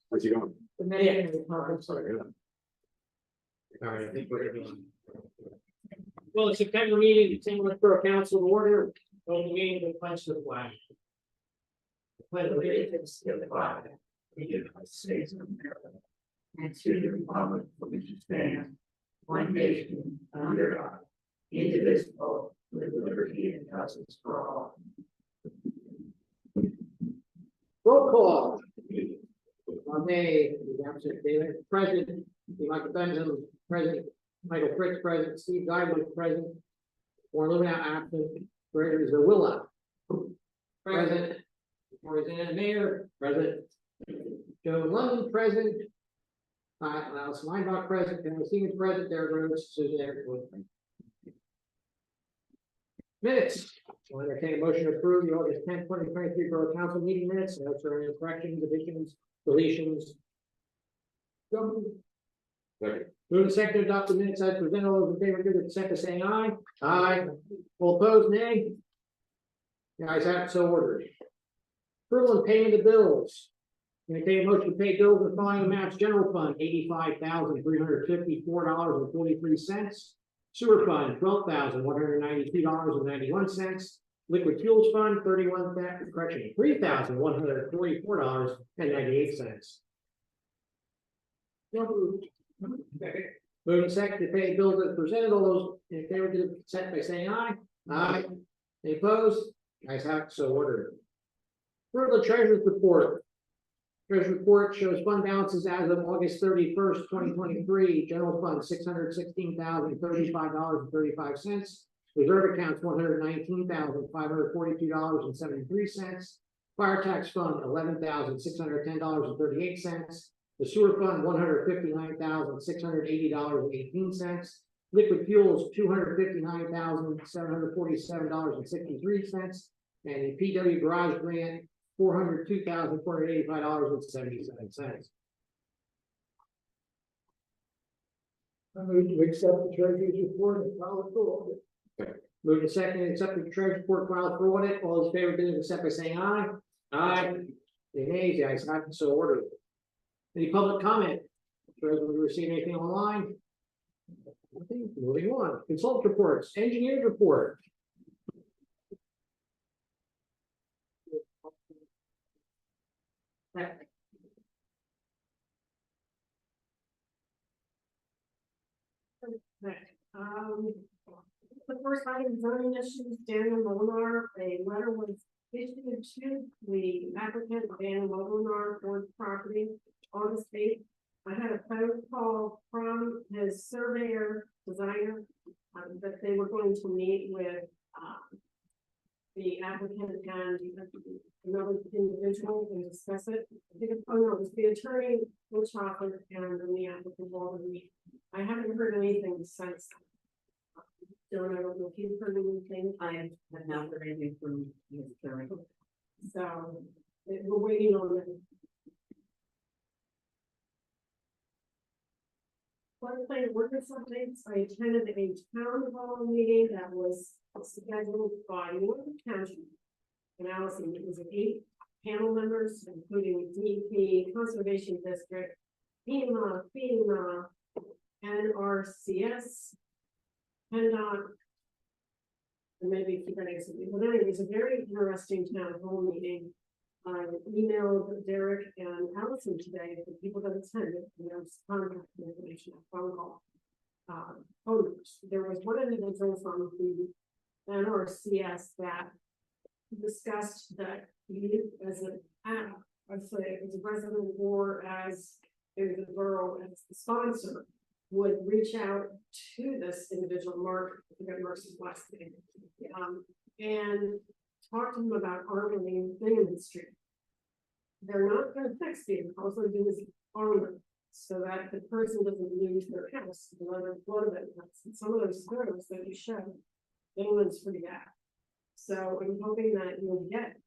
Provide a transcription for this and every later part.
Where's he going? All right, I think we're doing. Well, the September meeting, the St. Louis Borough Council to order, open meeting with pledge to the flag. Pledge allegiance to the flag of the United States of America, and to the republic for which it stands, one nation, under God, indivisible, with liberty and justice for all. Roll call. Monday, David, President, Michael Benjamin, President, Michael Fritz, President, Steve Guy, President, Warren Luna, absent, Gregory Zawilla, President, Roseanne Mayor, President, Joe London, President, Alice Weinbach, President, General Stevens, President, Derek Rhodes, Susan Eric. Minutes. I'll entertain a motion to approve the August 10th, 2023 Borough Council meeting minutes. No any corrections, additions, deletions. Second. Move and second to adopt the minutes as presented. All those in favor, give their consent by saying aye. Aye. All opposed, nay. The ayes have it, so ordered. Approval and payment of bills. Entertain a motion to pay bills in the following amounts: general fund, $85,354.43. Sewer fund, $12,192.91. Liquid fuels fund, $3,144.98. Moving second to pay bills as presented. All those in favor give consent by saying aye. Aye. Any opposed? Ayes have it, so ordered. For the treasurer's report. Treasurer's report shows fund balances as of August 31st, 2023. General fund $616,035.35. Reserve accounts $119,542.73. Fire tax fund $11,610.38. The sewer fund $159,680.18. Liquid fuels $259,747.63. And the PW garage grant $402,485.77. I move to accept the treasurer's report and file it for audit. Move to second and accept the treasurer's report filed for audit. All those in favor, give their consent by saying aye. Aye. The nays, the ayes have it, so ordered. Any public comment? Treasurer, we receive anything online? Nothing. Moving on. Consultant reports. Engineers report. The first item, zoning issues, Daniel Molinar, a letter was issued to the applicant, Daniel Molinar, for the property on the state. I had a phone call from his surveyor, designer, that they were going to meet with the applicant and another individual and discuss it. I think it was the attorney, which offered, and then the applicant already. I haven't heard anything since. Don't know if you've heard anything. I have not heard anything from his attorney. So we're waiting on it. Floodplain ordinance updates. I attended a town hall meeting that was scheduled by Northern County and Allison. It was 8 panel members, including DEP, Conservation District, FEMA, NRCS, PennDOT, and maybe keep that something. But anyway, it's a very interesting town hall meeting. I emailed Derek and Allison today, the people that attended, contact information, phone call. There was one individual from the NRCS that discussed that you, as a resident or as the borough as the sponsor, would reach out to this individual, Mark, I forget Mark's last name, and talk to them about armoring Bingham Street. They're not going to fix it. All they're doing is armor so that the person doesn't lose their house. And some of those photos that you showed, Bingham's pretty bad. So I'm hoping that you'll get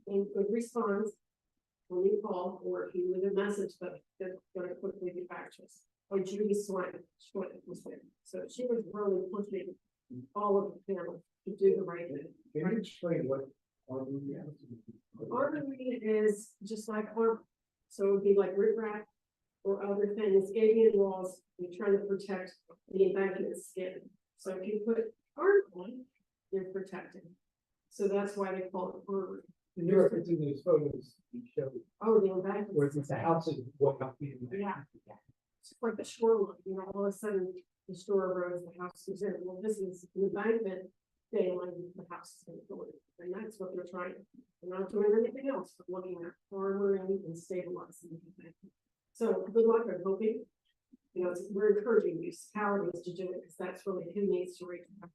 a good response when you call, or if you leave a message, but they're going to quickly get back to us. Or Judy Swain was there. So she was really pushing all of the panel to do the right thing. Can you explain what Armory is just like armor, so it would be like riprap or other things, gated walls, you're trying to protect the embankment skin. So if you put armor on, you're protecting. So that's why they call it armory. And you're referencing those photos you showed, Oh, the embankment. where it's the house is what got you. Yeah. It's like the shoreline, you know, all of a sudden the shore rose, the house is in, well, this is an embankment. They like the house is going to go in, and that's what they're trying. They're not doing anything else, but looking at armoring and stabilizing. the embankment. So good luck, I'm hoping. You know, we're encouraging municipalities to do it, because that's really who needs to reach out.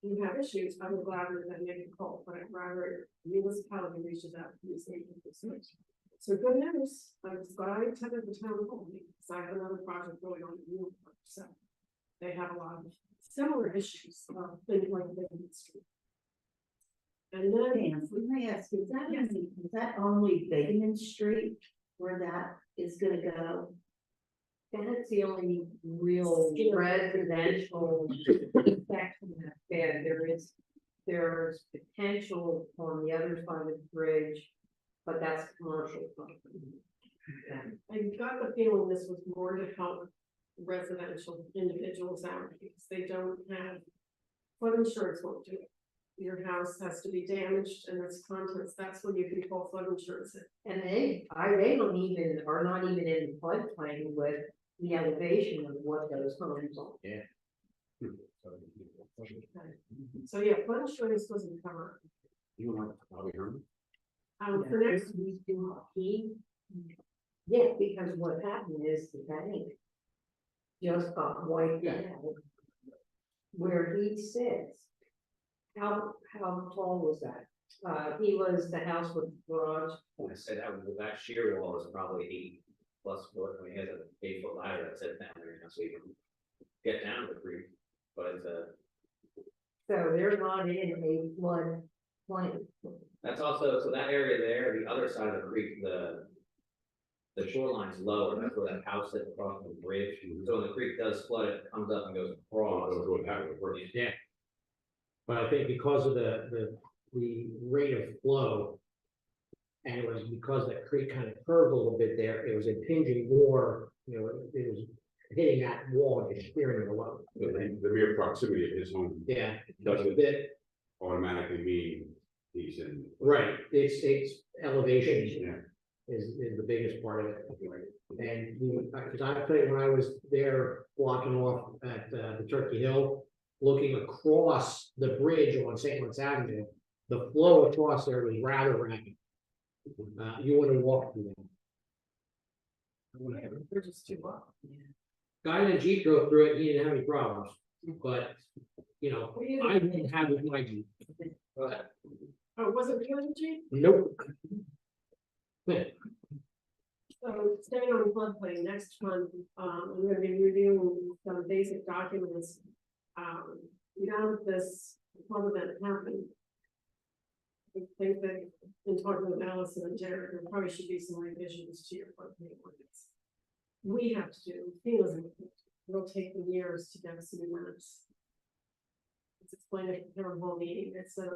If you have issues, I would rather than make a call, but I'd rather municipality reaches out to these agencies. So good news, I was glad I attended the town hall meeting, because I have another project going on in Newport, so. They have a lot of similar issues, things like the street. And then, Dan, let me ask you, is that only Bateman Street where that is gonna go? That's the only real residential section that's bad. There's potential on the other side of the bridge, but that's commercial property. I got the feeling this was more to help residential individuals out, because they don't have, flood insurance won't do it. Your house has to be damaged and its contents, that's when you can call flood insurance in. And they don't even, are not even in the floodplain with the elevation of what those homes are. So yeah, flood insurance doesn't cover. You want to probably heard? For next, We do yeah, because what happened is the bank just got wiped out where he sits. How tall was that? He was the house with garage. I said that shear wall is probably 8+ foot. I mean, he has an 8-foot ladder that sits down there, so you can get down to the creek. But it's So they're not in a flood plain. that's also, so that area there, the other side of the creek, the shoreline's lower. That's where that house sits across the bridge. So when the creek does flood, it comes up and goes across. Yeah. But I think because of the rate of flow, and it was because that creek kind of curved a little bit there, it was impinging more, you know, it was hitting that wall and steering it along. The mere proximity of his home Yeah. doesn't That- automatically mean he's in. Right, it's elevation Yeah. is the biggest part of it. And because I tell you, when I was there blocking off at the Turkey Hill, looking across the bridge on St. Louis Avenue, the flow across there was rather rapid. You want to walk through that. they're just too low. Guy in a Jeep drove through it, he didn't have any problems, but, you know, I wouldn't have it with my Jeep. Oh, was it really cheap? Nope. So staying on floodplain, next month, I'm gonna be reviewing some basic documents. Now that this flood event happened. I think that in talking with Allison and Jared, there probably should be some revisions to your floodplain ordinance. We have to do, it'll take them years to get some maps. It's explained at the town hall meeting, it's the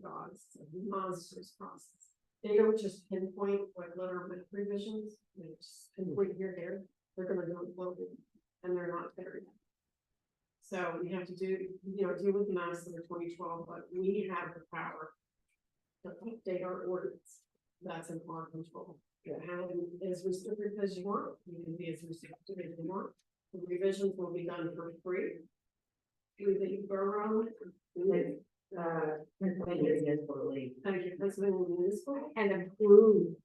dogs, it's a monstrous process. They don't just pinpoint like letter with revisions, they just pinpoint here, there, they're gonna do it globally, and they're not there yet. So we have to do, deal with the maps of the 2012, but we have the power to update our ordinance. That's in our control. Have as restricted as you want, you can be as restricted as you want. The revisions will be done for free. Through the borough. Pennsylvania Municipal League. Thank you, Pennsylvania Municipal. And approved.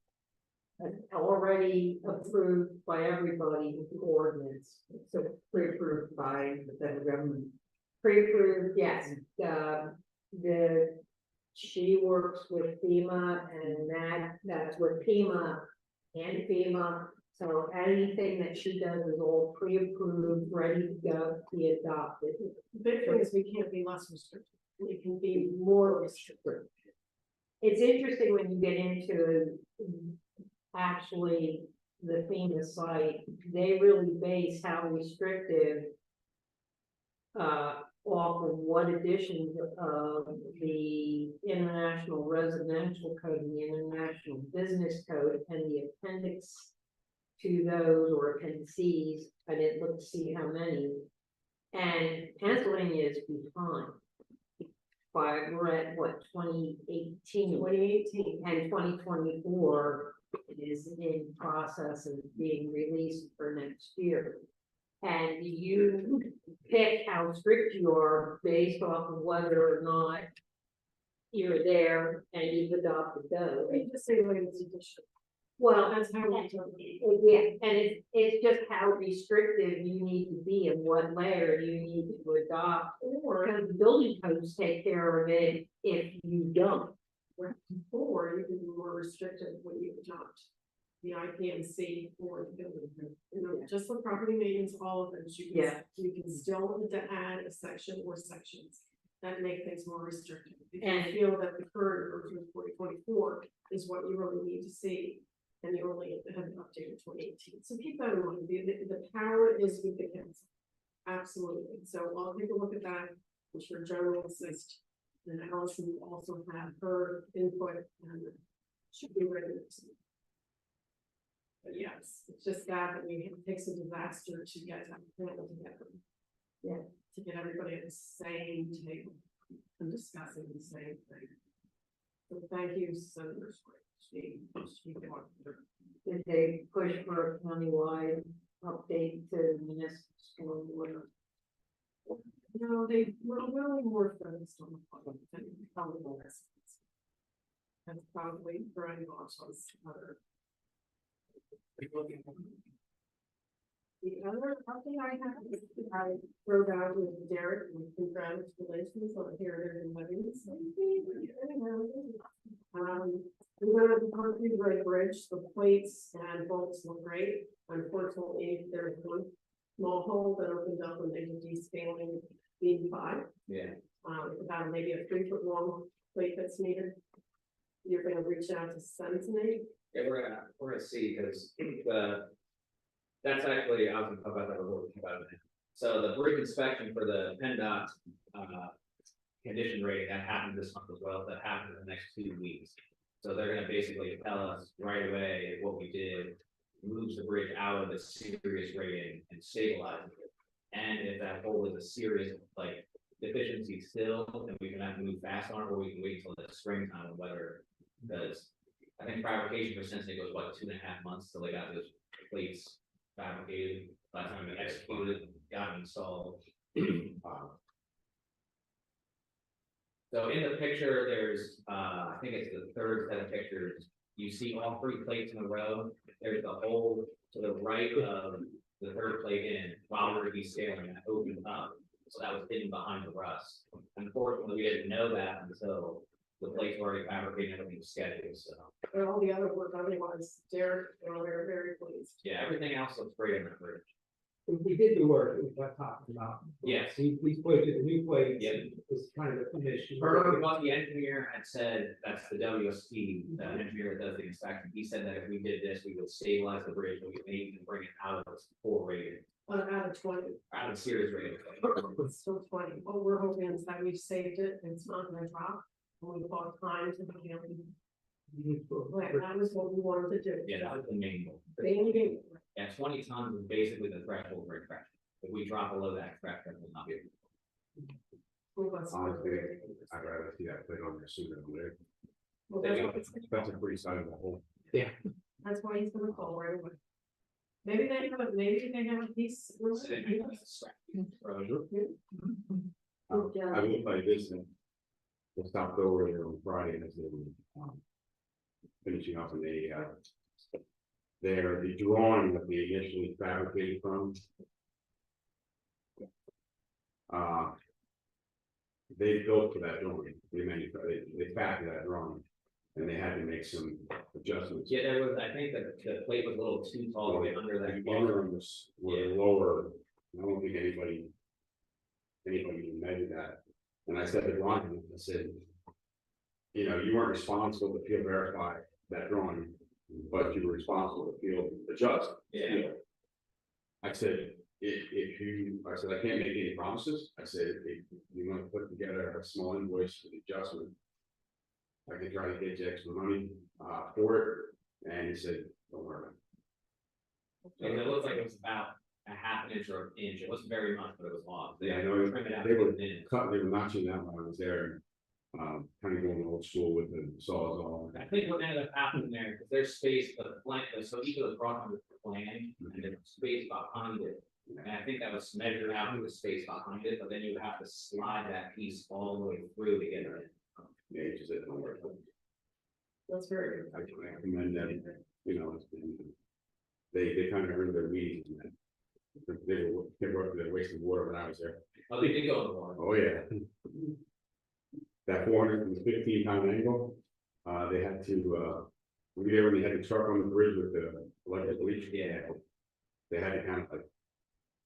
Already approved by everybody with the ordinance, so pre-approved by the federal government. Pre-approved, yes, she works with FEMA and that's with FEMA and FEMA. So anything that she does is all pre-approved, ready to go, to be adopted. The big thing is we can't be less restricted, we can be more restricted. It's interesting when you get into actually the FEMA site, they really base how restrictive off of what editions of the International Residential Code and the International Business Code and the appendix to those or appendices. I didn't look to see how many. And Pennsylvania is behind. We're at what, 2018? 2018. And 2024 is in process of being released for next year. And you pick how strict you are based off of whether or not you're there and you've adopted those. We just say latest edition. Well, That's how we do it. yeah, and it's just how restrictive you need to be and what layer you need to adopt. Or because the building codes take care of it if you don't. Or you can be more restrictive when you adopt the IPMC or the building code. You know, just for property maintenance, all of those, Yeah. you can still add a section or sections that make things more restrictive. If you And- feel that the current version of 2024 is what you really need to see, and you only have updated 2018. So keep that in mind, the power is with the council. Absolutely, so I'll take a look at that, I'm sure Joe will assist. And Allison will also have her input and should be ready to see. But yes, it's just that it takes a disaster to get that panel together. Yeah. To get everybody at the same table and discussing the same thing. So thank you, Senator Square. Did they push for a countywide update to municipal school order? No, they were really more focused on the public than probably the residents. That's probably Brian Marshall's other. The other update I have is I wrote out with Derek and congratulations on hearing and weddings. We went up the concrete road bridge, the plates and bolts look great. Unfortunately, there's one small hole that opened up when they did descaling beam 5. Yeah. About maybe a 3-foot long plate that's needed. You're gonna reach out to Sentinel. Yeah, we're gonna see, because that's actually, I was gonna talk about that a little bit about it. So the bridge inspection for the PennDOT, condition rating, that happened this month as well, that happened in the next 2 weeks. So they're gonna basically tell us right away if what we did moves the bridge out of the serious rating and stabilizes it. And if that hole is a serious, like, deficiency still, then we can have to move fast on it, or we can wait till the springtime of weather. Because I think fabrication for Cincinnati goes, what, 2.5 months till they got those plates fabricated, by the time we executed, got installed. So in the picture, there's, I think it's the third set of pictures, you see all 3 plates in a row, there's the hole to the right of the third plate in, while we're descaling, that opened up, so that was hidden behind the rust. Unfortunately, we didn't know that until the plates were already fabricated, everything was scheduled, so. And all the other work otherwise, Derek, we're very pleased. Yeah, everything else looks great in the bridge. We did the work that we got talking about. Yes. We put it in the new place. Yep. It's kind of a finish. What the engineer had said, that's the WST, the engineer that does the inspection, he said that if we did this, we would stabilize the bridge, we could maybe even bring it out of its 4 rating, Out of 20, out of series rating. it's still 20. What we're hoping is that we've saved it and it's not gonna drop. And we bought time to be able to, like, that was what we wanted to do. Yeah, that was the main goal. They, Yeah, 20 tons is basically the threshold for extraction. If we drop below that threshold, we'll not be able to. Honestly, I'd rather see that plate on there sooner than later. Well, That's a pretty sizable hole. that's why he's gonna call right away. Maybe they have a piece. I will tell you this, and we stopped over there on Friday as they were finishing up, and the drawing that they initially fabricated from. They built for that drawing, they factored that drawing, and they had to make some adjustments. Yeah, there was, I think that the plate was a little too tall to get under that. The bar was lower. I don't think anybody even measured that. And I said to Ron, I said, you know, you weren't responsible to field verify that drawing, but you were responsible to field adjust. Yeah. I said, if you, I said, I can't make any promises. I said, if you want to put together a small invoice for the adjustment, I can try to get you extra money, for it. And he said, don't worry. And it looked like it was about a half an inch or an inch. It wasn't very much, but it was long. Yeah, I know. Trim it out They were to an inch. they were notching that when I was there. Kind of going old school with the sawzall. I think what ended up happening there, because there's space, but the plan, so each of the front was planned, and there's space behind it. And I think that was measured out with the space behind it, but then you would have to slide that piece all the way through to get it in. Yeah, he just said, don't worry. That's very good. I can recommend that, you know, they kind of earned their meetings. They were wasting water when I was there. Oh, they did go in the water. Oh, yeah. That 415-pound angle, they had to, when they had the truck on the bridge with the electric bleach. Yeah. They had to kind of like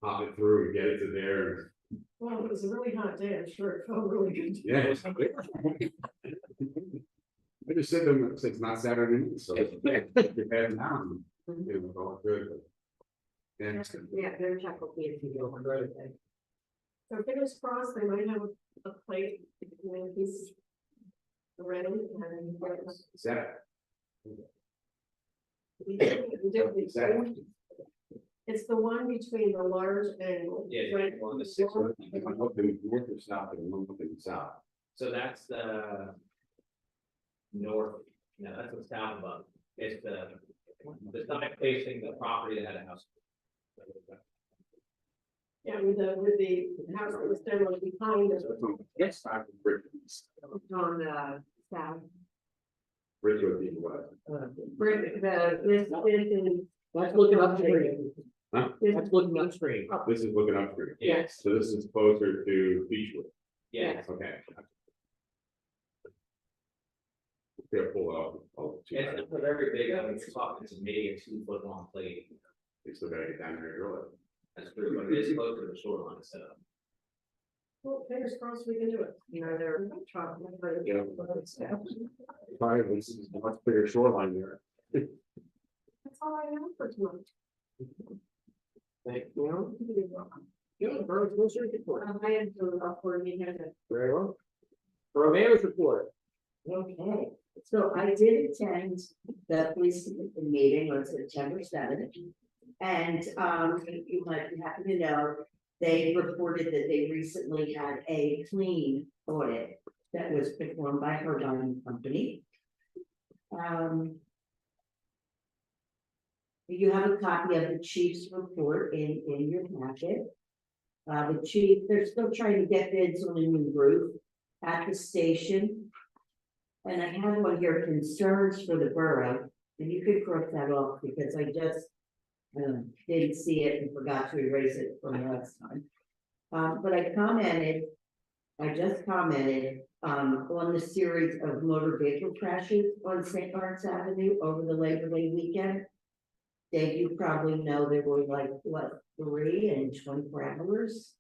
hop it through and get it to there. Well, it was a really hot day, I'm sure it felt really good. Yeah. It was I just said to them, it's not Saturday, so it's bad now. It was all good. And Yeah, their check will be if you go on road. So fingers crossed, they might have a plate, when he's ready. is that, It's the one between the large and. Yeah, right on the six one. I'm hoping north or south, and I'm hoping south. So that's the north, no, that's the south above. It's the side facing the property that had a house. Yeah, with the house that was there was behind us. Yes. On the south. Bridge would be what? This is. That's looking upstream. Huh? That's looking upstream. This is looking up for you. Yes, So this is closer to Beechwood. yes. Okay. They'll pull out all the two. It's a very big, I mean, it's talking to maybe a 2-foot long plate. They still gotta get down there early. That's true, but it is closer to the shoreline setup. Well, fingers crossed we can do it. You know, they're trying. Yeah. Probably this is a much bigger shoreline there. That's all I have for tonight. Thank you. Yeah, Borough's Commissioners report. I have to report me here. Very well. Borough Mayor's report. Okay, so I did attend the police commission meeting on September 7th. And you might be happy to know, they reported that they recently had a clean audit that was performed by her dining company. You have a copy of the chief's report in your packet. The chief, they're still trying to get bids on a new roof at the station. And I had one here, concerns for the borough, and you could cross that off because I just didn't see it and forgot to erase it from last time. But I just commented on the series of motor vehicle crashes on St. Lawrence Avenue over the Labor Day weekend. Dave, you probably know there were like, what, 3 in 24 hours?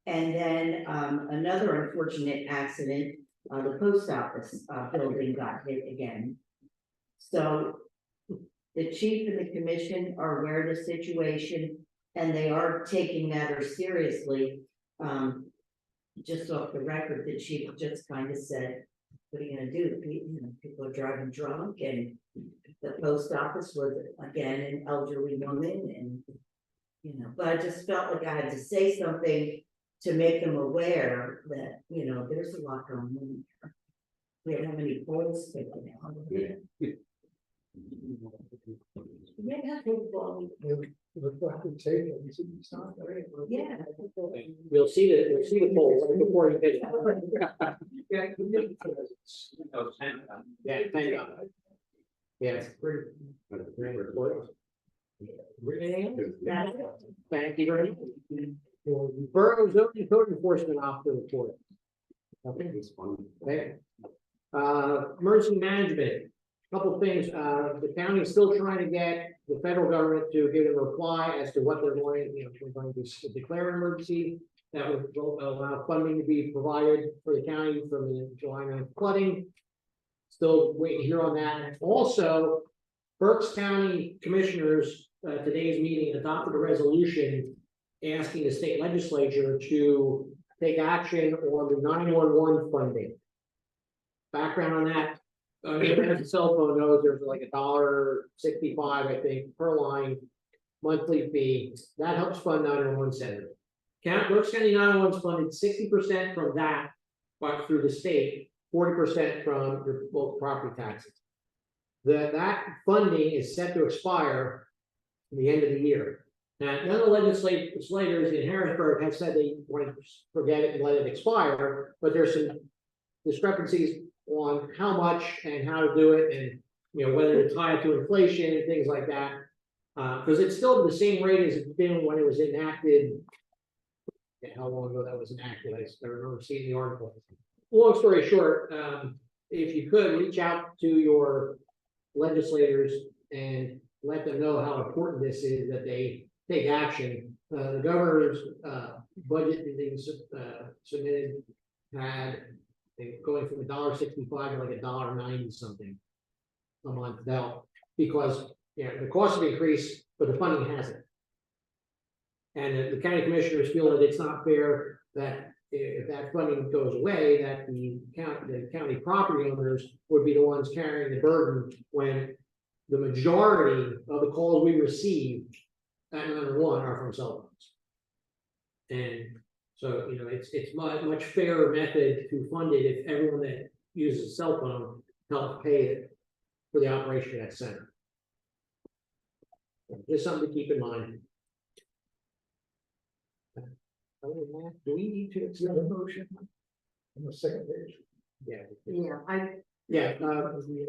And then another unfortunate accident, the post office building got hit again. So the chief and the commission are aware of the situation and they are taking matters seriously. Just off the record, the chief just kind of said, what are you gonna do? People are driving drunk and the post office was again an elderly woman and, but I just felt like I had to say something to make them aware that, there's a lot going on here. We don't have any poles taken out. Yeah. We'll see the poll right before you hit it. Oh, 10. Yeah, thank God. Yes. Thank you very much. Borough zoning code enforcement officer report. Okay. It's fun. Okay. Emergency management, couple things, the county is still trying to get the federal government to give a reply as to what they're going, they're going to declare an emergency. That would allow funding to be provided for the county from the July 9th flooding. Still waiting to hear on that. And also, Berks County Commissioners, today's meeting adopted a resolution asking the state legislature to take action on the 911 funding. Background on that, everyone has a cell phone knows there's like $1.65, I think, per line monthly fee. That helps fund 911 centers. Berks County 911 is funded 60% from that, but through the state, 40% from your local property taxes. That funding is set to expire at the end of the year. Now, none of the legislators in Harrisburg have said they want to forget it and let it expire, but there's some discrepancies on how much and how to do it, and whether to tie it to inflation and things like that. Because it's still the same rate as it's been when it was enacted. How long ago that was enacted? I remember seeing the article. Long story short, if you could reach out to your legislators and let them know how important this is, that they take action. The governor's budget that they submitted had going from $1.65 to like $1.90 something a month now, because the costs have increased, but the funding hasn't. And the county commissioners feel that it's not fair that if that funding goes away, that the county property owners would be the ones carrying the burden, when the majority of the calls we receive at 911 are from cell phones. And so, it's much fairer method to fund it if everyone that uses a cell phone helps pay it for the operation of that center. Just something to keep in mind. Do we need to extend the motion on the second page?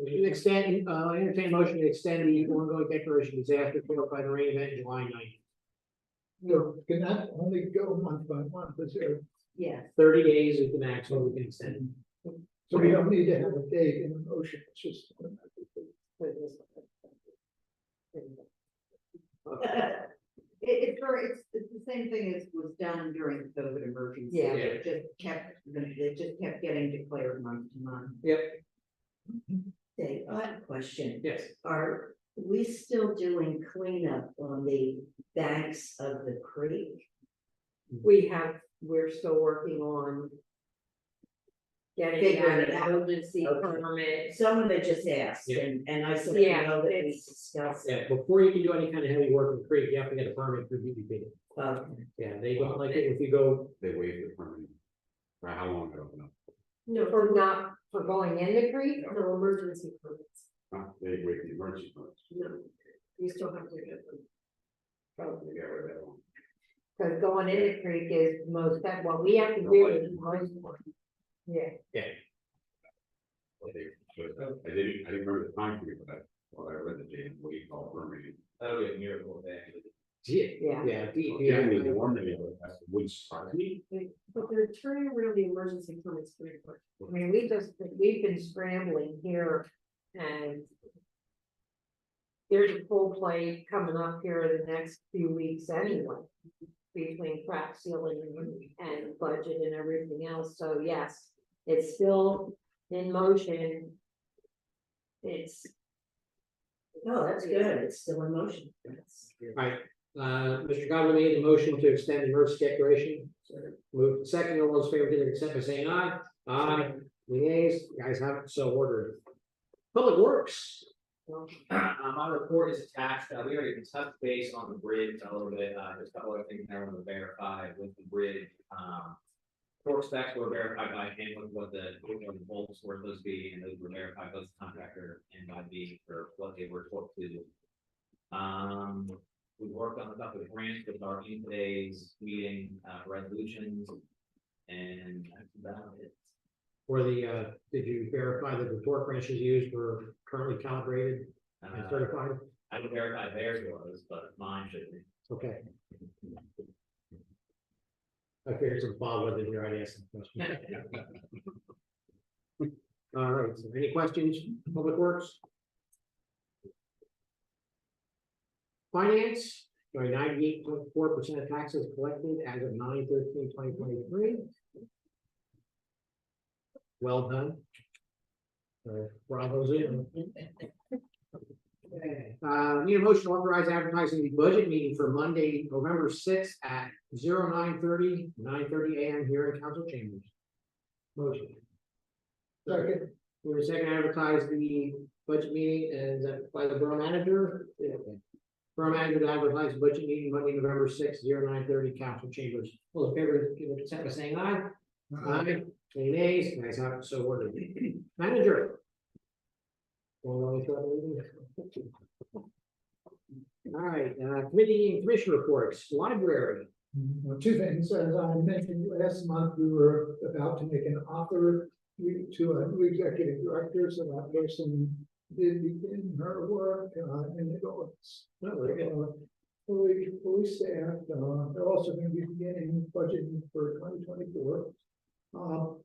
Extend, entertain motion to extend the ongoing declaration of disaster followed by the rain event July 9th. No, can that only go month by month, is there? Yeah. 30 days is the maximum we can extend. So we don't need to have a date in the motion, it's just. It's the same thing as was done during the COVID emergency. Yeah. It just kept getting declared month to month. Yep. Dave, I have a question. Yes. Are we still doing cleanup on the banks of the creek? We're still working on getting Figuring an it out. emergency Okay. permit. Someone had just asked, Yeah. and I said, Yeah, no, that we it's- discussed it. Yeah, before you can do any kind of heavy work in the creek, you have to get a permit for DEP. Yeah, they don't like it if you go. They waived the permit. For how long ago? No. No, For going in the creek. no emergency permits, They waived the emergency permit. no, you still have to get them. Probably get rid of that one. Because going in the creek is what we have to do is most. Yeah. I didn't remember the time period, but I read the date, what you call permitting. That'll be a miracle day. Yeah. Yeah, DEP. Getting the warming, that wouldn't surprise me. But they're turning around the emergency permits pretty quick. I mean, we've been scrambling here, and there's a full play coming up here in the next few weeks anyway, between crack sealing and budget and everything else. So yes, it's still in motion. No, that's good, it's still in motion. Right, Mr. Godwin made the motion to extend the emergency declaration. Move second, all those in favor, to accept by saying aye. Aye. Liaise, you guys have it so ordered. Public Works. My report is attached, we already touched base on the bridge a little bit, there's a couple other things I want to verify with the bridge. Torque specs were verified by him with what the bolts were supposed to be, and those were verified by the contractor and by me for what they were torqued to. We worked on a couple of grants with our in today's meeting, resolutions, and that's about it. For the, did you verify that the torque wrenches used were currently calibrated and certified? I would verify theirs was, but mine should be. Okay. I figured some Bob wasn't here, I'd ask some questions. All right, so any questions, Public Works? Finance, 98.4% of taxes collected as of 9/13/2023. Well done. Bravo's in. Okay, need a motion to authorize advertising the budget meeting for Monday, November sixth at 9:30 AM here in council chambers. Motion. Second, We're second advertise the budget meeting and by the borough manager. Yeah, okay. Borough manager to advertise the budget meeting Monday, November sixth, 9:30 council chambers. All in favor, give a consent by saying aye. Aye. Any nays? Guys have it so ordered. Manager. All right, committee and commission reports, library. two things, as I mentioned last month, we were about to make an offer to a new executive director, so that person did begin her work, in the office. Fully staffed, they're also going to be beginning budgeting for 2024.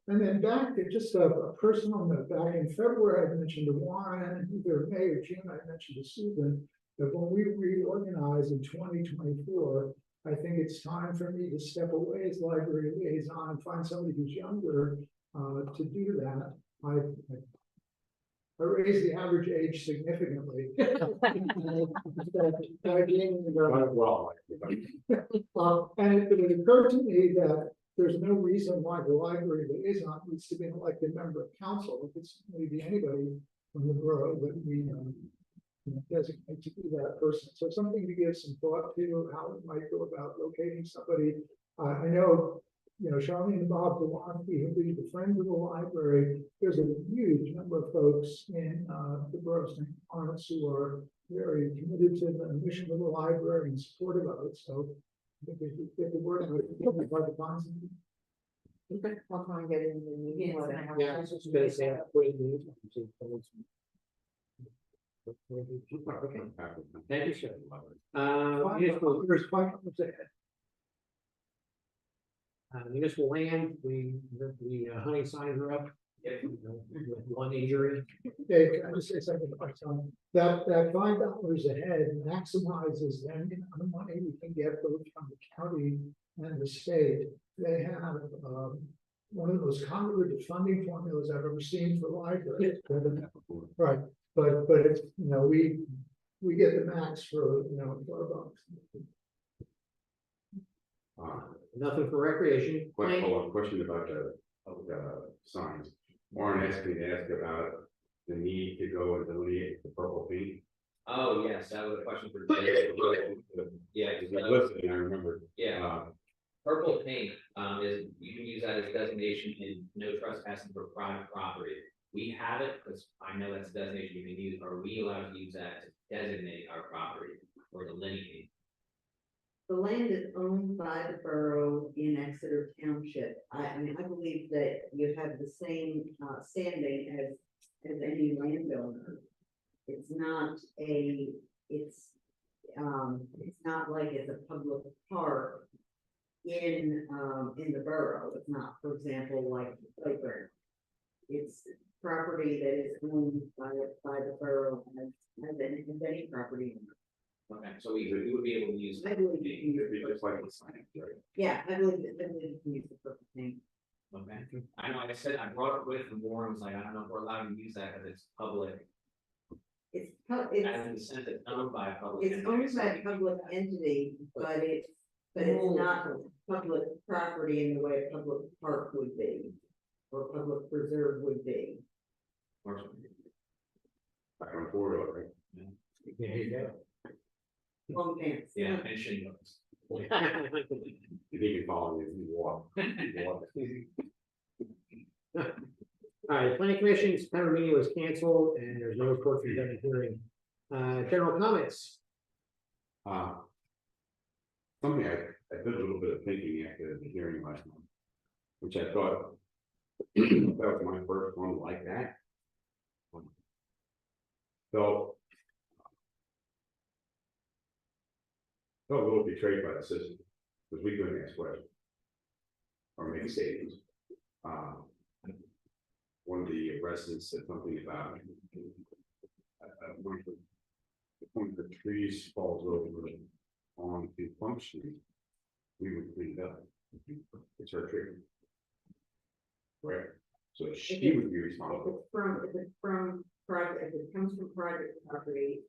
And then back to just a personal note, back in February, I mentioned to Warren, either May or June, I mentioned to Susan, that when we reorganize in 2024, I think it's time for me to step away as library liaison and find somebody who's younger to do that. I raised the average age significantly. Well, And it occurred to me that there's no reason why the library liaison needs to be an elected member of council. If it's maybe anybody from the borough that we designate to be that person. So something to give some thought to how we might go about locating somebody. I know, Charlene and Bob Delonte, who lead the Friends of the Library, there's a huge number of folks in the borough of St. Lawrence who are very committed to the mission of the library and supportive of it. So I think if we get the word out, it's hard to find somebody. Okay, I'll try and get it in the meeting. when I have- Yeah, I was just gonna say that. Okay, thank you, sir. Municipal, municipal land, the hunting signs are up. With one injury. Dave, can I just say something about something? That $5 a head maximizes the amount of money we can get both from the county and the state. They have one of the most convoluted funding formulas I've ever seen for libraries. Right, but it's, we get the max for, $4. Nothing for recreation. Question about the signs. Warren asked me to ask about the need to go and donate the purple paint. Oh, yes, that was a question for. Yeah, Listening, I remember. yeah, purple paint, is, you can use that as designation in no trespassing for private property. We have it, because I know that's a designation you can use. Are we allowed to use that to designate our property or delineate? The land is owned by the borough in Exeter Township. I mean, I believe that you have the same standing as any landowner. It's not like it's a public park in the borough. It's not, for example, like the playground. It's property that is owned by the borough as any property owner. Okay, so we would be able to use. I believe you can use It'd be just like the sign, right? Yeah, I believe that you can use the purple paint. Okay, I know, like I said, I brought it with, and Warren was like, I don't know if we're allowed to use that because it's public. It's As in the sense it's owned by a public. It's owned by a public entity, but it's not public property in the way a public park would be, or public preserve would be. Or- Like on 4 right? There you go. Long pants. Yeah, and shingles. If you can follow me, you walk. All right, planning commission, September meeting was canceled and there's no report from the hearing. General comments. Something I did a little bit of thinking after the hearing last month, which I thought that was my first one like that. So felt a little betrayed by the system, because we couldn't ask questions or make statements. One of the residents said something about when the trees falls over onto Plum Street, we would clean it up. It's her tree. Right, so she would be responsible. If it comes from private property,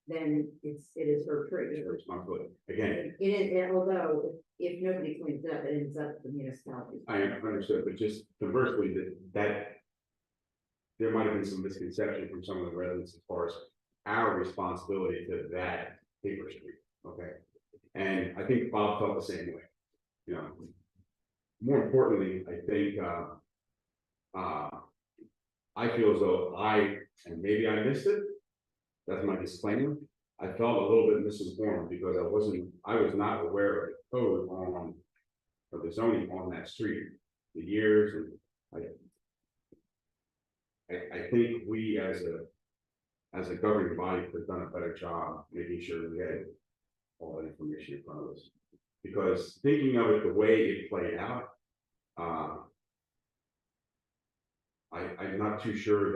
then it is her It's tree. your responsibility. Again, It is, and although if nobody cleans it up, it ends up the municipality. I understood, but just conversely, that there might have been some misconception from some of the residents as far as our responsibility to that paper street, okay? And I think Bob felt the same way, you know. More importantly, I think, I feel as though and maybe I missed it, that's my disclaimer. I felt a little bit misinformed because I was not aware of the code or the zoning on that street, the years, and I think we as a governing body could have done a better job making sure we had all that information in front of us. Because thinking of it the way it played out, I'm not too sure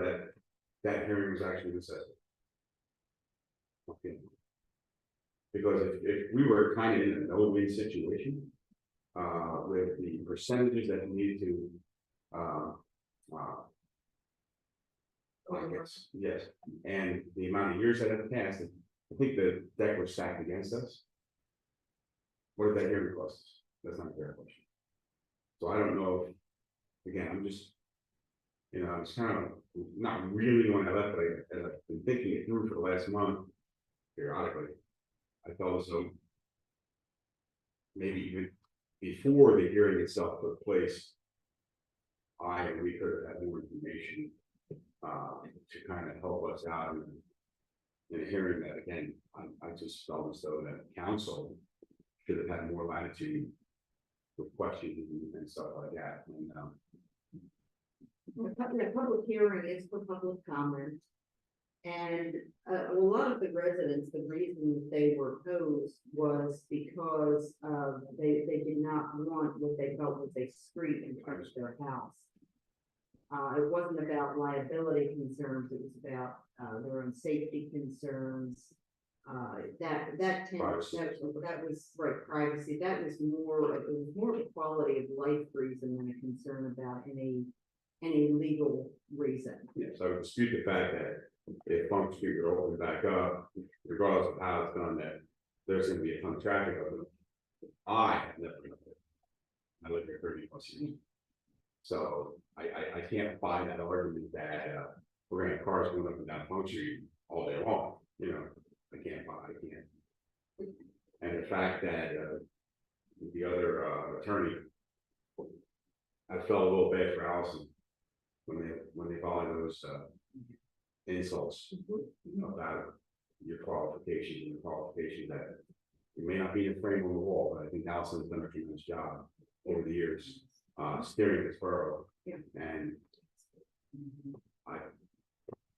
that hearing was actually necessary. Okay. Because if we were kind of in a no-win situation, with the percentages that we need to, yes, and the amount of years that have passed, I think the deck was stacked against us. What did that hearing cost us? That's not a fair question. So I don't know if, again, I'm just, you know, it's kind of not really when I left, but as I've been thinking it through for the last month, periodically, I felt as though maybe even before the hearing itself took place, we could have had more information to kind of help us out in a hearing that, again, I just felt as though that council should have had more latitude with questions and stuff like that. And The public hearing is for public comment. And a lot of the residents, the reason they were opposed was because they did not want what they felt was a street in front of their house. It wasn't about liability concerns, it was about their own safety concerns. That was right, privacy. That was more, it was more of a quality of life reason than a concern about any legal reason. yes, I would dispute the fact that if Funk Street were open back up, regardless of how it's done, that there's gonna be a ton of traffic of them. I have never done it. I live here 30+ years. So I can't buy that argument that we're gonna have cars going up and down Funk Street all day long, you know, I can't. And the fact that the other attorney, I felt a little bad for Allison when they followed those insults about your qualifications and the qualification that you may not be in the frame on the wall, but I think Allison's done a tremendous job over the years, steering this borough. Yeah. And I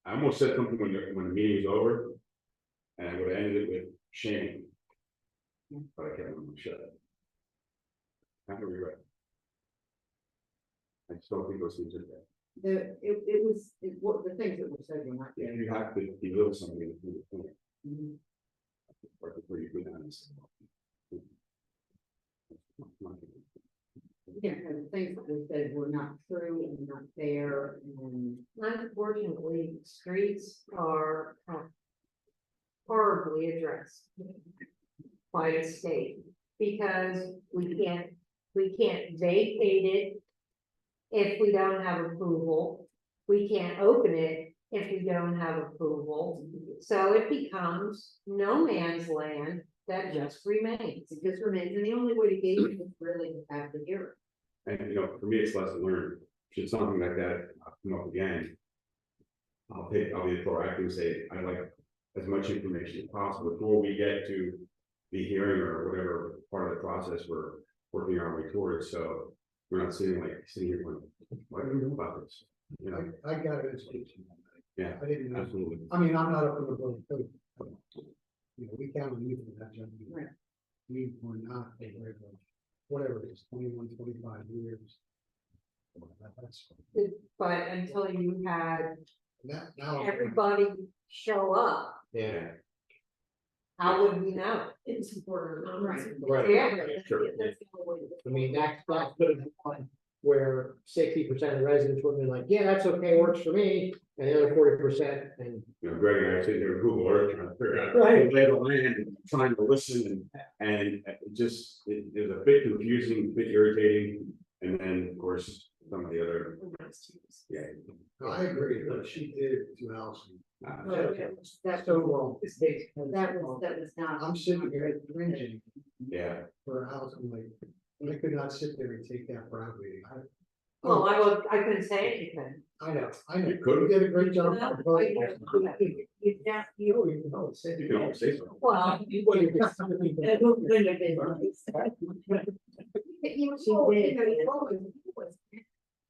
almost said something when the meeting was over, and I would have ended it with shame, but I kept my mouth shut. I have a regret. I just don't think those things are there. What the things that were said were not Yeah, there. you have to belittle somebody to do the point. Mhm. Or before you go down and say, Yeah, and the things that were said were not true and not fair, and Unfortunately, streets are horribly addressed by the state, because we can't vacate it if we don't have approval. We can't open it if we don't have approval. So it becomes no man's land that just remains. it just remains, and the only way to gauge it is really to have the hearing. and you know, for me, it's lesson learned. Should something like that come up again, I'll be proactive and say, I'd like as much information as possible before we get to the hearing or whatever part of the process we're working our way towards. So we're not sitting here going, why do we know about this? You know, I got it. yeah, I didn't know. absolutely. I mean, I'm not up in the book. You know, we counted you for that, John. Right. We were not a regular, whatever it is, 21, 25 years. That's But until you had now. everybody show up, Yeah, how would we know? It's important. Right. Yeah. sure. That's the only way to- I mean, that could have been where 60% of the residents would be like, yeah, that's okay, works for me, and the other 40%, and You know, Greg and I sit there in Google Earth trying to figure out. Right. The lay of the land, and trying to listen, and it just, it was a bit confusing, a bit irritating, and then, of course, some of the other, yeah. I agree, but she did it to Allison. That's So wrong. that was not. I'm sitting here cringing Yeah, for Allison, like, I could not sit there and take that property. Well, I couldn't say anything. I know, You could. You did a great job. No, you don't, You know, say you can always say so. well. You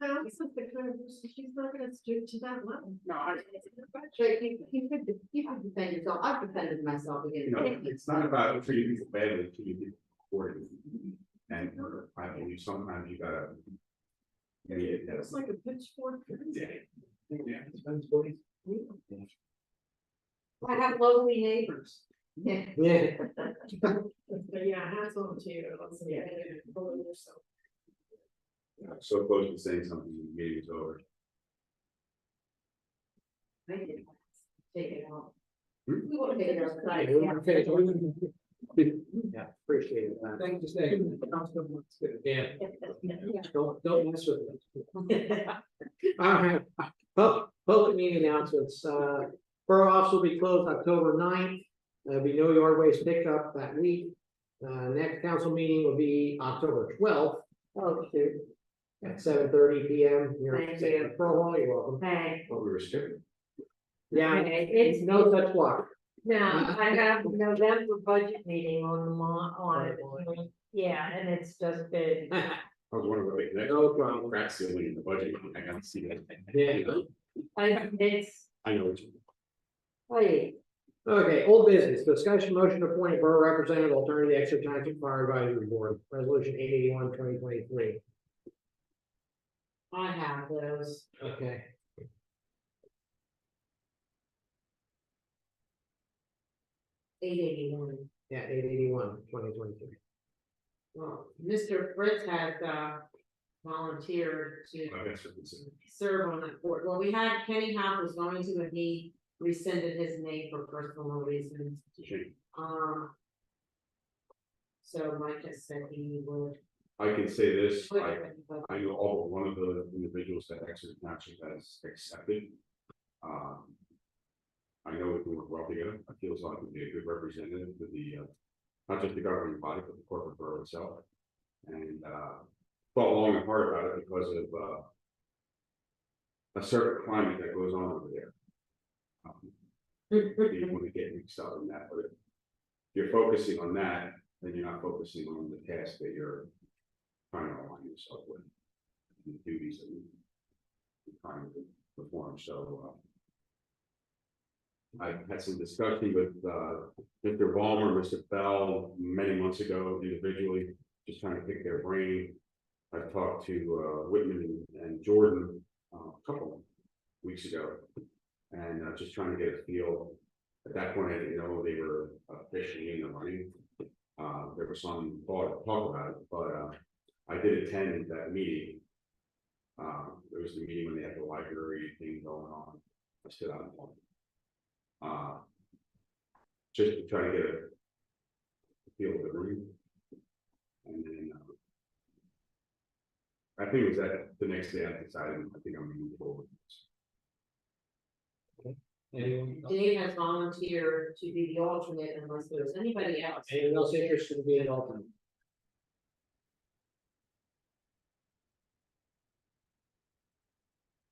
How is it the kind of person, she's not gonna stoop to that level. No, you could defend yourself. I've defended myself You against. know, it's not about treating people badly, treating people accordingly. And I believe sometimes you gotta. Yeah, yeah, It's like a pitchfork. yeah. Yeah. I have lovely neighbors. Yeah. yeah. But yeah, hats on to you. Let's say, bully yourself. I'm so close to saying something, the meeting's over. I did. Take it out. Hmm? We want to take it outside. Yeah, we wanna finish. Yeah, appreciate it. Thank you, Steve. Yeah, don't mess with it. All right, public meeting announcements, Borough office will be closed October 9th. There'll be no yard waste pickup that week. Next council meeting will be October 12th Oh, shoot. at 7:30 p.m. Here Thank at you. Borough Hall. You're welcome. Hey, But we were skipping. Yeah, okay, it's, no such luck. now, I have November budget meeting on it. Yeah, and it's just been, I was wondering, wait, next. No problem. Crack ceiling in the budget, I gotta see that. Yeah. I know what you. wait, Okay, old business, discussion motion to appoint a borough representative alternative extra township fire advisory board, resolution 881, 2023. I have those. Okay. $881. Yeah, 881, 2023. Well, Mr. Fritz has, volunteered to I guess it's- serve on that board. Well, we had Kenny Howe was going to, and he rescinded his name for personal reasons. it's a shame. So Mike has said he would. I can say this, put I it in, but I know all but one of the individuals that Exeter Township has accepted. I know we can work well together. I feel like we'd be a good representative to the, not just the governing body, but the corporate borough itself. And, thought long and hard about it because of, a certain climate that goes on over there. You want to get mixed up in that, but if you're focusing on that, then you're not focusing on the task that you're trying to align yourself with. And the duties that you're trying to perform, so, I had some discussion with, Mr. Ballmer, Mr. Bell, many months ago individually, just trying to pick their brain. I talked to, Whitman and Jordan, a couple weeks ago, and, just trying to get a feel. At that point, I didn't know they were officially in the running. There was some thought, talk about it, but, I did attend that meeting. There was the meeting when they had the library thing going on. I stood out in one. Just to try to get a feel of the room. And then, I think it was that the next day I decided, I think I'm moving forward. Anyone else? Dave has volunteered to be the alternate unless there's anybody else. Anyone else interested in being an alternate?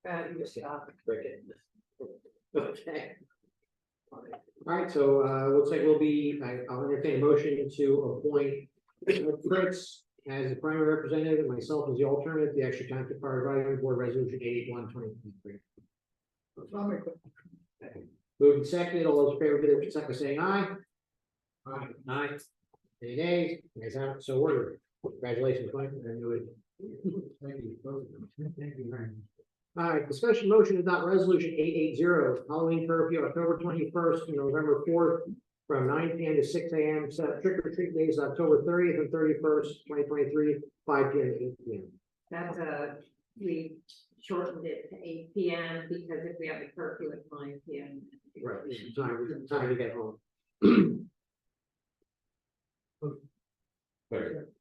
You stop. Cricket. Okay. All right, so, looks like I'll entertain a motion to appoint Fritz as the primary representative and myself as the alternate, the extra township fire advisory board resolution 881, 2023. Moved and seconded, all those in favor, give their consent by saying aye. Aye. Aye. Any nays? Ayes have it, so ordered. Congratulations, Mike. Thank you. Thank you very much. All right, discussion motion to adopt resolution 880, Halloween curfew, October 21st to November 4th, from 9 p.m. to 6 a.m. Set trick or treat days, October 30th and 31st, 2023, 5 p.m. to 8 p.m. That's we shortened it to 8 p.m. because if we have a curfew at 9 p.m. Right, it's time to get home.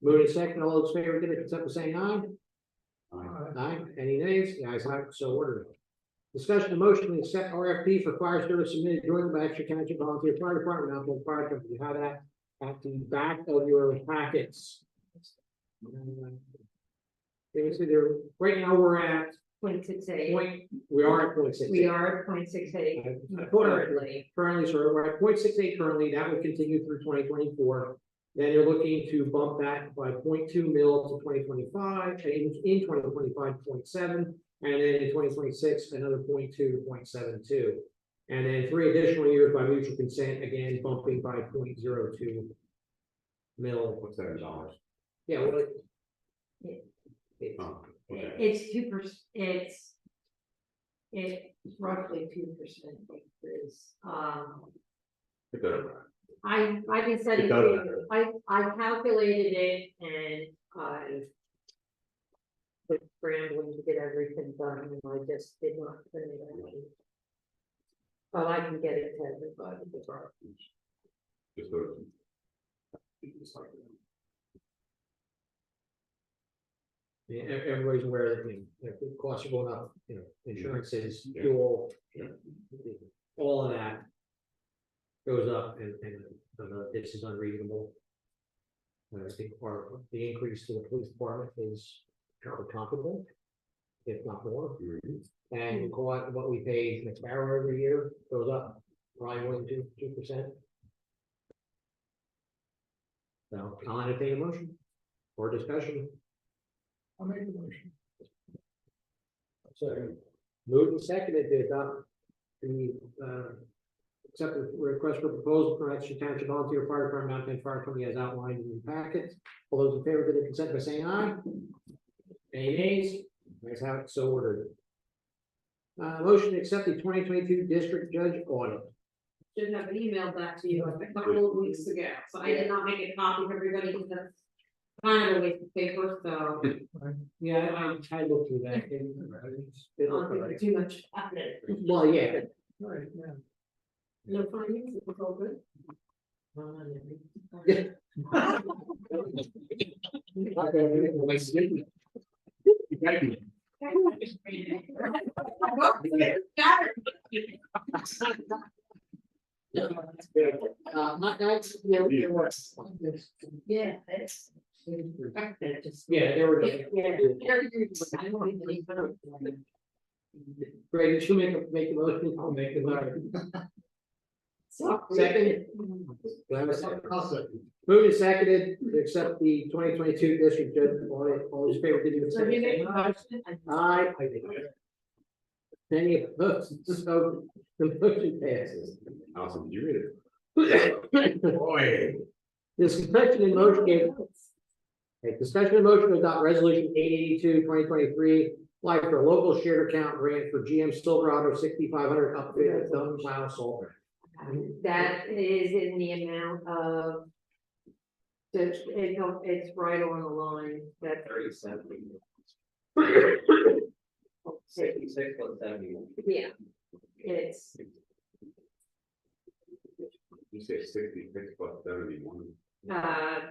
Moving second, all those in favor, give it consent by saying aye. Aye, any nays? The ayes have it, so ordered. Discussion of motion to accept RFP for fire service submitted jointly by Exeter Township Volunteer Fire Department, Mount Hope Fire Company. You have that at the back of your packets. Basically, right now we're at 0.68. we are at 0.68. We are at 0.68 Currently, so we're at 0.68 currently, that will continue through 2024. Then you're looking to bump that by 0.2 mil to 2025, in 2025, 0.7, and then in 2026, another 0.2 to 0.72. And then 3 additional years by mutual consent, again bumping by 0.02 mil. What's that in dollars? Yeah, well, Oh, okay. It's 2%. It's roughly 2% increase. It doesn't matter. I can send It it does to you. matter. I calculated it and I was scrambling to get everything done and I just did not put it in. But I can get it to everybody. Just those. Just like that. yeah, everybody's aware that, the costs are going up, insurances, Yeah. fuel. Yeah. All of that goes up and this is unreasonable. I think the increase to the police department is comparable, if not more. And what we pay next barrel every year goes up, probably more than 2%. So I'll entertain a motion or discussion. I'll make the motion. So moved and seconded to adopt the accept the request for proposal for Exeter Township Volunteer Fire Department Mountain Fire Company as outlined in the packet. All those in favor, give their consent by saying aye. Any nays? Ayes have it, so ordered. Motion to accept the 2022 district judge audit. Should have emailed that to you a couple of weeks ago, so I did not make a copy for everybody, because that's kind of a waste of paper, so. Yeah, I looked through that. I don't think too much happening. Well, yeah. Right, yeah. No findings, it's all good. Yeah, it's. Yeah, there were. Greg, you make the motion, I'll make the motion. Second. Do I have a second? Moved and seconded to accept the 2022 district judge audit. All those in favor, give So you make your a consent. motion? Aye. Any opposed? So the motion passes. Awesome, did you read it? Boy. Discussion and motion. Okay, discussion and motion to adopt resolution 882, 2023, apply for a local shared account grant for GM Silverado 6500 upfit with dump plow salter. That is in the amount of. It's right on the line, that 37. 66 plus 70. yeah, it's, You say 66 plus 71.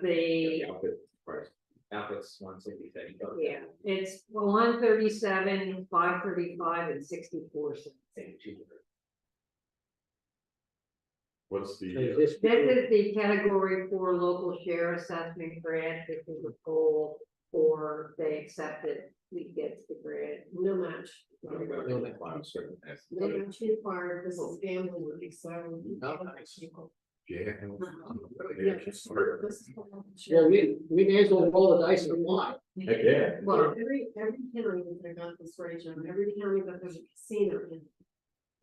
the, Outfit price. Outputs 166. yeah, it's 137, 535, and 64 cents. What's the? Is This is the category for local share assessment grant. This is a goal for they accept it, we get the grant. No match. Oh, we got No, a file, certain as- No match required, this is gambling money, so. Oh, nice. Yeah. Yeah. Yeah, just start. This is- Yeah, we may as well roll the dice and fly. Heck, yeah. Well, every county that they got this rate on, every county that there's a casino in.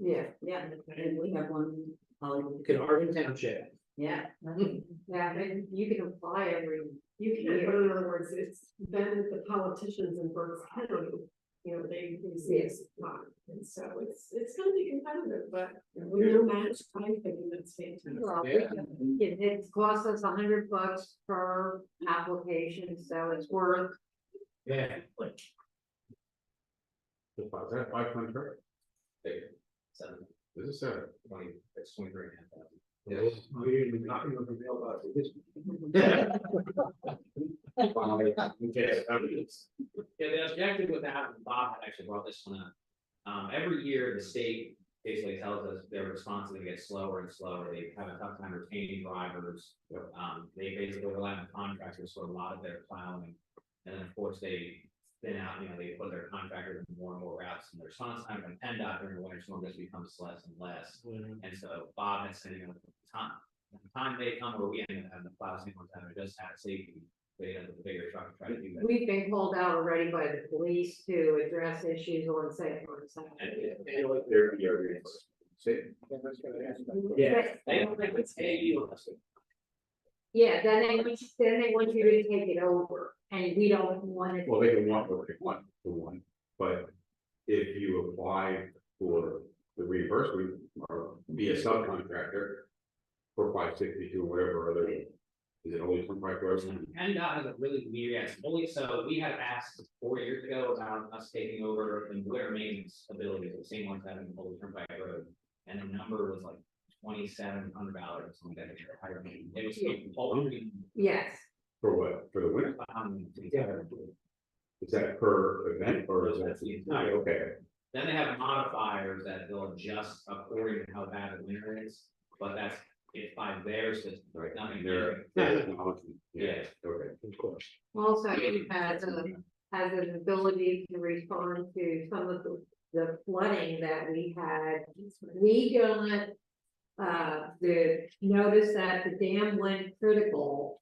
Yeah, And we have one, Carnarvon Township. yeah. yeah, and you can apply every, You can, but in other words, it's then the politicians in Berks County, they see it's not, and so it's gonna be competitive, but with no match, I think that's fantastic. well, Yeah. it costs us $100 per application, so it's worth Yeah. Is that 5 ton truck? Seven, This is 7. 20, it's 23 and a half thousand. Yes. We usually not even the mailbox. Okay, Yeah, the objective with that, and Bob had actually brought this one up. Every year, the state basically tells us their response is gonna get slower and slower. They have a tough time retaining drivers. They basically rely on contractors for a lot of their plowing. And then, of course, they spin out, they put their contractors in more and more routes, and their response time from PennDOT during the winter storm just becomes less and less. And so Bob had said, the time may come where we end up having the plow single time, it does have safety. They have the bigger truck to try to do that. We've been called out already by the police to address issues on site. Yeah. They don't think it's you. Yeah, then they want you to take it over, and we don't want it. Well, they can want what they want for one, but if you apply for the reimbursement or be a subcontractor for 562 or whatever other, is it only 25%? PennDOT has a really weird, yes, only so we had asked 4 years ago about us taking over the winter maintenance ability, the same ones having the Old Turnpike Road. And the number was like $2,700 or something like that. It was totally. Yes, For what? For the winter? Is that per event or is that? The entire. Okay, Then they have modifiers that they'll adjust according to how bad the winter is, but that's, it's by their system, right. nothing There. there. Yeah, okay. Of course. also it has an ability to respond to some of the flooding that we had. We got the notice that the dam went critical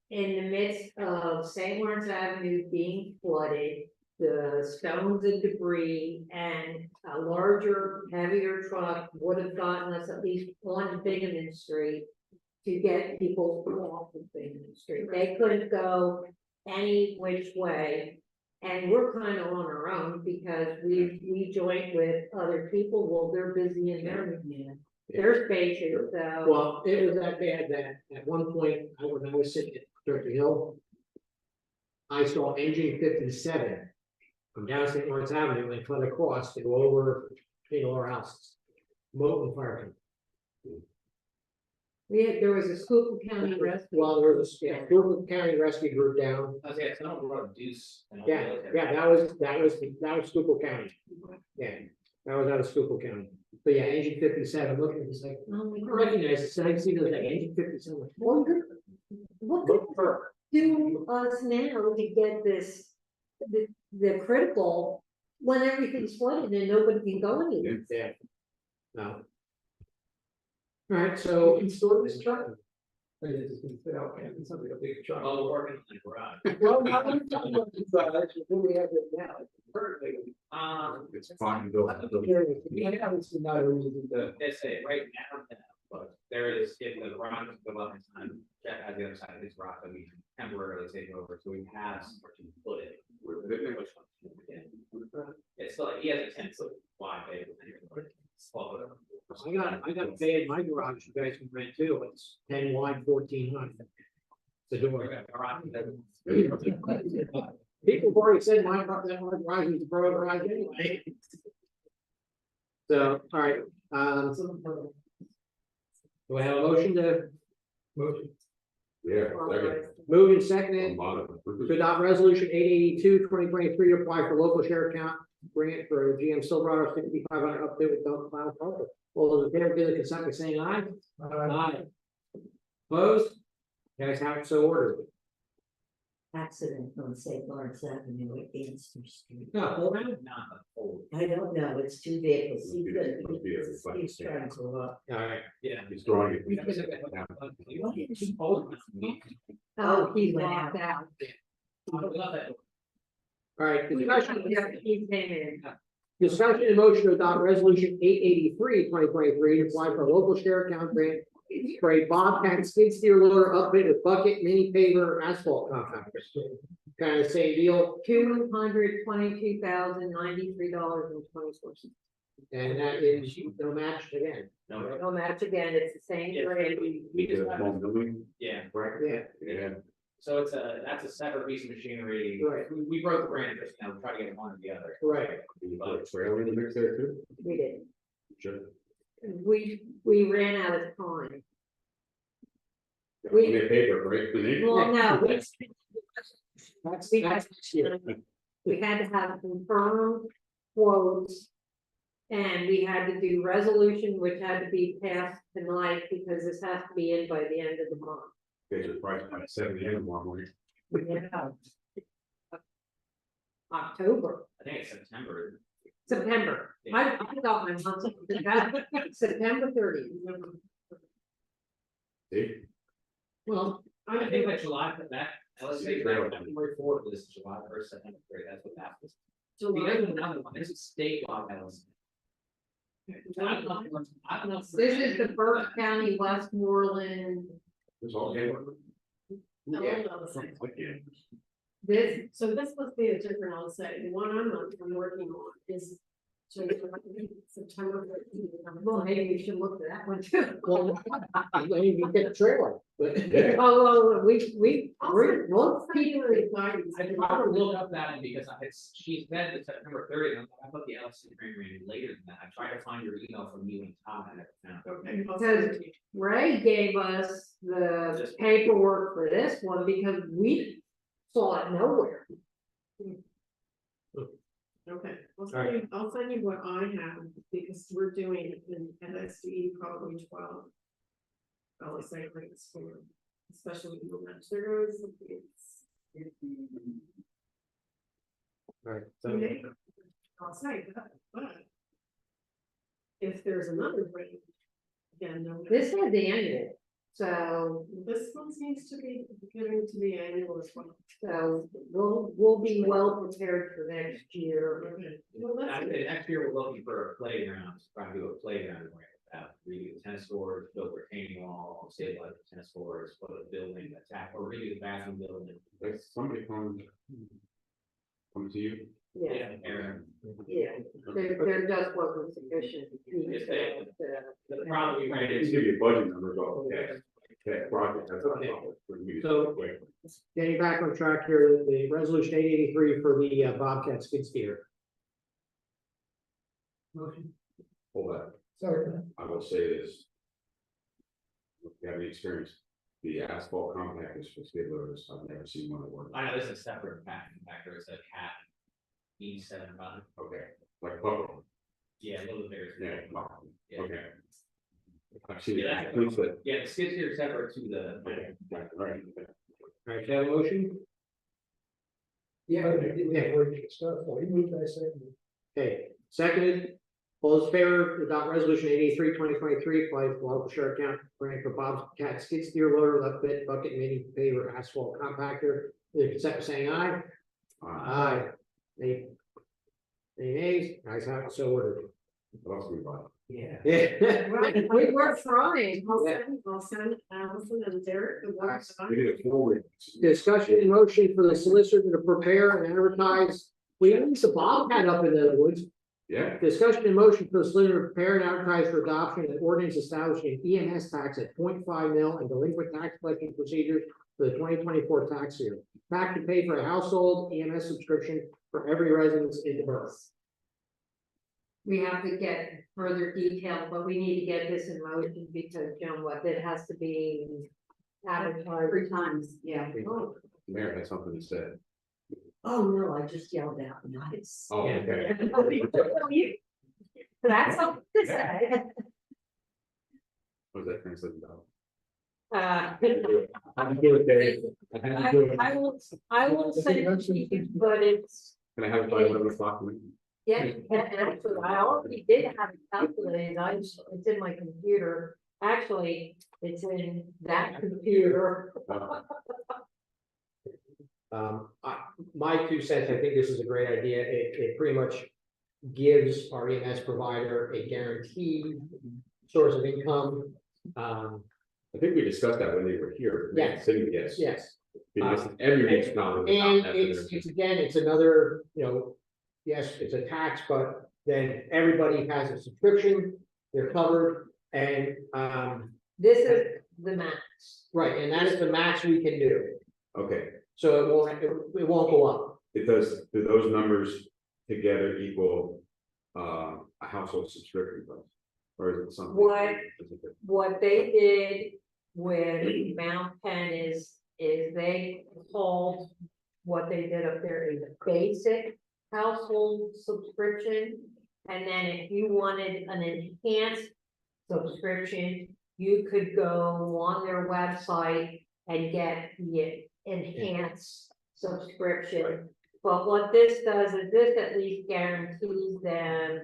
in the midst of St. Lawrence Avenue being flooded, the stones and debris, and a larger, heavier truck would have gotten us at least on Bingham Street to get people off of Bingham Street. They couldn't go any which way. And we're kind of on our own because we joined with other people. Well, they're busy in their spaces, so. Well, it was that bad that at one point, when I was sitting at Turkey Hill, I saw engine 57 from down St. Lawrence Avenue and cut across to go over between all our houses. Molten fire. There was a Schuylkill County rescue. Well, there was a Schuylkill County Rescue Group down. I was like, someone brought a deuce. and all Yeah, the other- yeah, that was Schuylkill County. Yeah, that was out of Schuylkill County. But yeah, engine 57, looking, it's like, Oh my I God. recognize it, so I see those like engine 57. What could do us now to get this, the critical, when everything's flooded and nobody can go anywhere? Yeah. No. All right, so Install this truck. It's gonna fit out, man, it's something a big truck. Oh, we're working on the garage. Well, now we're talking about the garage, what do we have it now? Currently, It's fine, though. we haven't seen that reason to. They say right now, no, but there is, if the garage is go up in time, Jeff has the other side of his rock that we can temporarily take over, so we have somewhere to put it. It's like, he has a 10-foot wide bay. I got a bay in my garage, you guys can rent too, it's 10 wide, 14 high. The door. People have already said my garage is the Borough garage anyway. So, all right, do I have a motion to Motion. Yeah, second. move and second A lot of to adopt resolution 882-2023 to apply for local share account grant for GM Silverado 6500 update with dump plow culvert. All those in favor, give the consent by saying aye. Aye. Opposed? Guys have it so ordered. Accident on St. Lawrence Avenue at Answer Street. No, hold on. Not the whole, I don't know, it's two vehicles. Must be a He's trying to All right. yeah. He's drawing it. Oh, he walked out. All right, discussion, He came in. discussion and motion to adopt resolution 883-2023 to apply for a local share account grant for a Bobcat skid steer loader upfit with bucket, mini paver, asphalt contractor. Kind of same deal, $222,093.24. and that is no match again. No, No match again, it's the same grade. we just, Small building, yeah, right? Yeah. Yeah. So that's a separate piece of machinery. Right. We broke the brand, just now, try to get one or the other. Right, You put a trailer in the mix there too? We did. Sure. We ran out of time. We get paper, right? Well, no, that's, we that's next year. had to have confirmed quotes. And we had to do resolution, which had to be passed tonight because this has to be in by the end of the month. Get your price by 7 a.m. tomorrow morning. Yeah. October, I think it's September. September. I got my month. September 30th. See? Well, I think that July, let's say February 4th is July 1st, September 3rd, that's what that was. So there's another one, there's a state law that was. I don't know. This is the Berks County, Westmoreland. It's all game. No, Yeah. no, the same. This, So this must be a different, I'll say, the one I'm working on is. September. well, maybe we should look at that one too. well, maybe you get a trailer, but. Oh, we'll keep it. I can probably look up that one because she said it's September 30th, and I thought the LC training ran later than that. I tried to find your email from you and Tom, and I never found it. Okay. I'll send it to you. Ray gave us the paperwork for this one because we saw it nowhere. Okay, right. I'll send you what I have, because we're doing it in NSD probably 12. I'll say rates for, especially when you mention there goes. Right, Okay, I'll say that, but. If there's another rate. Again, no. This had the annual, so, This one seems to be getting to the annual as well. so we'll be well prepared for next year. Okay. Well, that's Actually, next year, we're looking for a playground, trying to do a playground, redo the tennis courts, build retaining wall, stabilize the tennis courts, put a building, attack, or redo the bathroom building. Like somebody come to you. Yeah, Aaron. yeah, there just wasn't sufficient. If they- The problem we ran They into. give you a budget number, go, okay. Okay, project, that's not a Okay. problem. For me, it's So- quick. Getting back on track here, the resolution 883 for the Bobcat skid steer. Motion. Hold that. Sorry. I will say this. If you have any experience, the asphalt compactors for skid loaders, I've never seen one that work. I know this is a separate factor, it's a cat. E75, Okay, like Buffalo, yeah, a little bit bigger. yeah, Buffalo. Yeah. Okay. I've seen Yeah, it, that's- please, but, Yeah, the skids here are separate to the. okay, right, right. All right, can I have a motion? Yeah, stuff, we moved, I said. Okay, seconded. All those in favor to adopt resolution 883, 2023, apply to local share account, grant for Bobcat skid steer loader, left bed, bucket, mini paver, asphalt compactor. The consent by saying aye. Aye. Any nays? Ayes have it, so ordered. Lost me by. Yeah. We were trying. I'll send Allison and Derek the ones that I. We did a forward. Discussion in motion for the solicitor to prepare and advertise. We at least a Bobcat up in the woods. Yeah, Discussion in motion for the solicitor to prepare and advertise for adoption an ordinance establishing EMS tax at 0.5 mil and delinquent tax collecting procedures for the 2024 tax year. Tax to pay for a household EMS subscription for every residence in the borough. We have to get further detail, but we need to get this in motion because, you know what, it has to be advertised. 3 times, yeah. Oh, the mayor had something to say. Oh, no, I just yelled out, nice. Oh, okay. That's something to say. What was that translated about? Uh, How do you do it, Dave? How do you do it? I will send it to you, but it's, Can I have it by 11 o'clock? yeah, actually, I already did have it calculated, it's in my computer. Actually, it's in that computer. My 2 cents, I think this is a great idea. It pretty much gives our EMS provider a guaranteed source of income. I think we discussed that when they were here. Yes. Saying yes. Yes, Because everyone's not. and it's again, it's another, yes, it's a tax, but then everybody has a subscription, they're covered, and, This is the max. right, and that is the max we can do. Okay, So it won't go up. it does, do those numbers together equal, a household subscription price? Or is it something? What? specific? What they did with Mount Penn is they called what they did up there is a basic household subscription. And then if you wanted an enhanced subscription, you could go on their website and get the enhanced subscription. But what this does is this at least guarantees them.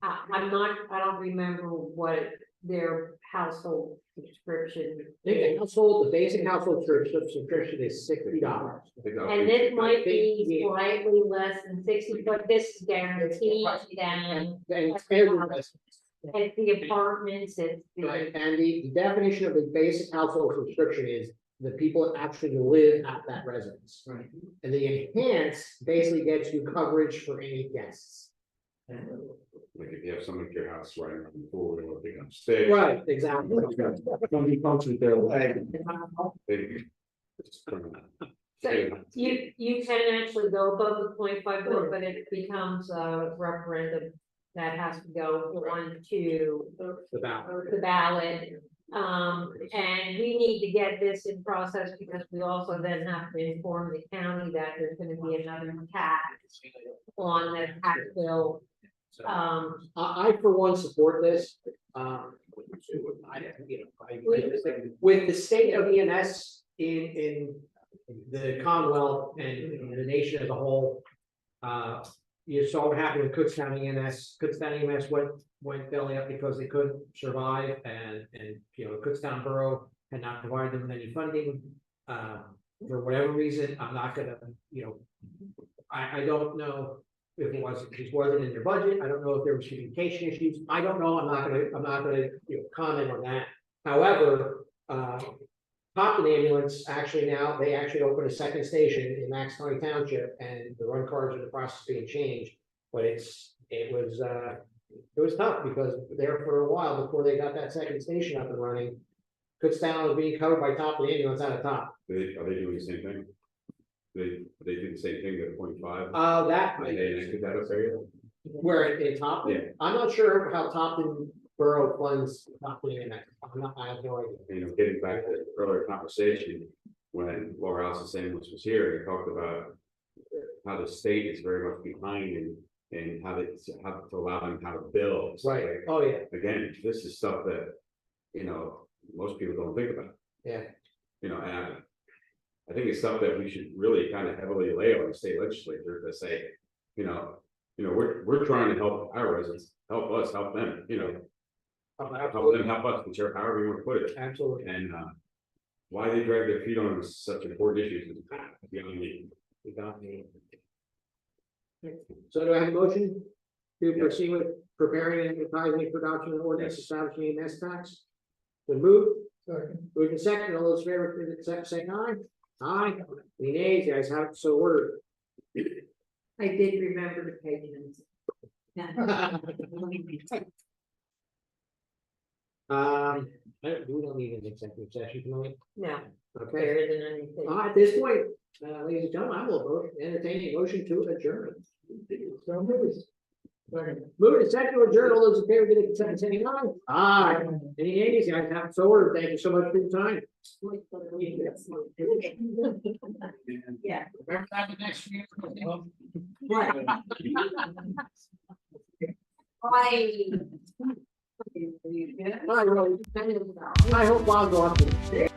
I don't remember what their household subscription. I think the basic household subscription is $60. And this might be Yeah. slightly less than 60, but this is guaranteed And them. it's fair investments. It's the apartments, it's Right, the, and the definition of the basic household subscription is the people that actually live at that residence. Right. And the enhanced basically gets you coverage for any guests. Like if you have someone at your house right around the pool, they will pick up sticks. Right, exactly. Somebody comes with their leg. They- so you can actually go above the 0.5 vote, but it becomes a referendum that has to go on to The ballot. the ballot. And we need to get this in process because we also then have to inform the county that there's gonna be another tax on the tax bill. I for one support this, with the state of EMS in the Commonwealth and the nation as a whole. You saw what happened with Kutztown EMS, Kutztown EMS went belly up because they couldn't survive and Kutztown Borough had not provided them with any funding. For whatever reason, I'm not gonna, I don't know if it wasn't in their budget. I don't know if there was communication issues. I don't know. I'm not gonna comment on that. However, Hopkins Ambulance actually now, they actually opened a second station in Max County Township and the run cards are in the process of being changed. But it was tough because there for a while before they got that second station up and running, Kutztown was being covered by Top Ambulance out of Top. Are they doing the same thing? They do the same thing at 0.5? That They enacted that up there? where in Top, Yeah. I'm not sure how Topton Borough funds Top Ambulance. I have no idea. Getting back to the earlier conversation, when Laura Allison Sandwich was here, they talked about how the state is very much behind and how to allow them how to bill. So, Right. like, Oh, yeah. again, this is stuff that, most people don't think about. Yeah. And I think it's stuff that we should really kind of heavily lay on the state legislature to say, we're trying to help our residents, help us, help them, help them, help us, whichever, however you want to put it. Absolutely. And why they drag their feet on such important issues is beyond me. You got me. So do I have a motion to proceed with preparing and advertising production of ordinance establishing an S tax? The move, moved in second, all those in favor, please accept, say aye. Aye, any nays, the ayes have it, so ordered. I did remember the payments. We don't need an executive session tonight, No, okay? there isn't anything. At this point, ladies and gentlemen, I will vote, entertain a motion to adjourn. So moved. Move to second to adjourn, all those in favor, give their consent, saying aye. Aye. Any nays, the ayes have it, so ordered. Thank you so much for your time. Yeah. Remember that the next meeting. Right. I I hope I'll go up to.